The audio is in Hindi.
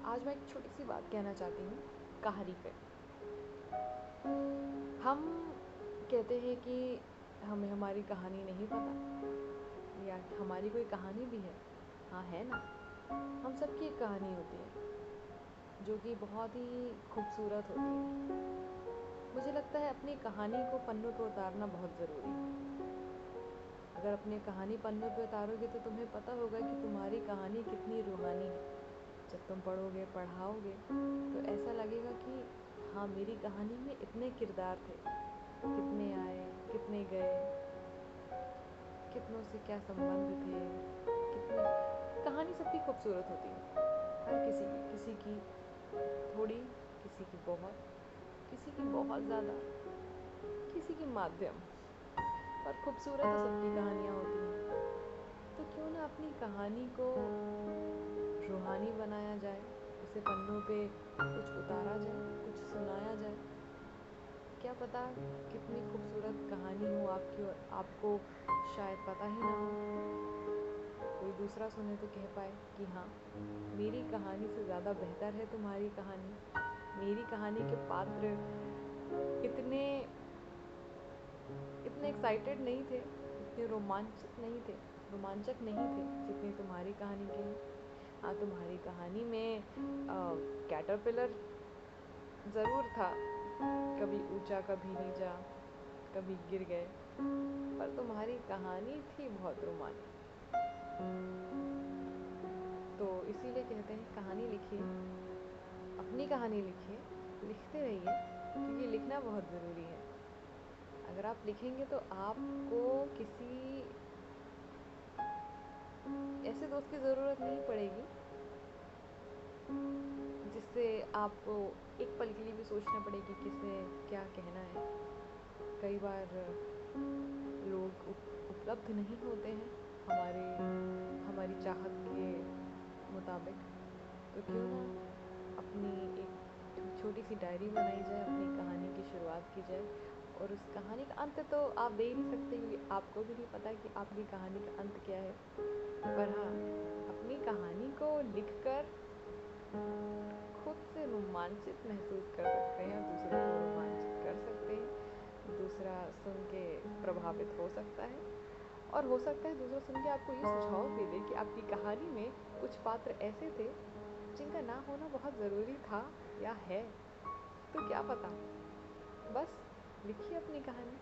आज मैं एक छोटी सी बात कहना चाहती हूँ कहानी पे। हम कहते हैं कि हमें हमारी कहानी नहीं पता या हमारी कोई कहानी भी है। हाँ, है ना। हम सबकी एक कहानी होती है जो कि बहुत ही खूबसूरत होती है। मुझे लगता है अपनी कहानी को पन्नों पे उतारना बहुत ज़रूरी है। अगर अपनी कहानी पन्नों पे उतारोगे तो तुम्हें पता होगा कि तुम्हारी कहानी कितनी रूहानी है। जब तुम पढ़ोगे पढ़ाओगे तो ऐसा लगेगा कि हाँ, मेरी कहानी में इतने किरदार थे, कितने आए कितने गए, कितनों से क्या संबंध थे, कितनी कहानी सबकी खूबसूरत होती है। हर किसी की थोड़ी, किसी की बहुत, किसी की बहुत ज़्यादा, किसी की माध्यम, पर खूबसूरत तो सबकी कहानियाँ होती हैं। तो क्यों ना अपनी कहानी को रूहानी बनाया जाए, उसे पन्नों पे कुछ उतारा जाए, कुछ सुनाया जाए। क्या पता कितनी खूबसूरत कहानी हो आपकी और आपको शायद पता ही ना हो। कोई दूसरा सुने तो कह पाए कि हाँ, मेरी कहानी से ज़्यादा बेहतर है तुम्हारी कहानी। मेरी कहानी के पात्र इतने इतने एक्साइटेड नहीं थे, इतने रोमांचक नहीं थे जितनी तुम्हारी कहानी के हैं। हाँ, तुम्हारी कहानी में कैटरपिलर ज़रूर था, कभी ऊंचा कभी नीचा, कभी गिर गए, पर तुम्हारी कहानी थी बहुत रोमानी। तो इसीलिए कहते हैं कहानी लिखिए, अपनी कहानी लिखिए, लिखते रहिए, क्योंकि लिखना बहुत ज़रूरी है। अगर आप लिखेंगे तो आपको किसी ऐसे दोस्त की ज़रूरत नहीं पड़ेगी जिससे आपको एक पल के लिए भी सोचना पड़े कि किसे क्या कहना है। कई बार लोग उपलब्ध नहीं होते हैं हमारी चाहत के मुताबिक। तो क्यों ना अपनी एक छोटी सी डायरी बनाई जाए, अपनी कहानी की शुरुआत की जाए। और उस कहानी का अंत तो आप दे ही नहीं सकते, क्योंकि आपको भी नहीं पता कि आपकी कहानी का अंत क्या है। पर हाँ, अपनी कहानी को लिखकर खुद से रोमांचित महसूस कर सकते हैं, दूसरों को रोमांचित कर सकते हैं। दूसरा सुन के प्रभावित हो सकता है, और हो सकता है दूसरा सुन के आपको ये सुझाव भी दे कि आपकी कहानी में कुछ पात्र ऐसे थे जिनका ना होना बहुत ज़रूरी था या है। तो क्या पता, बस लिखिए अपनी कहानी।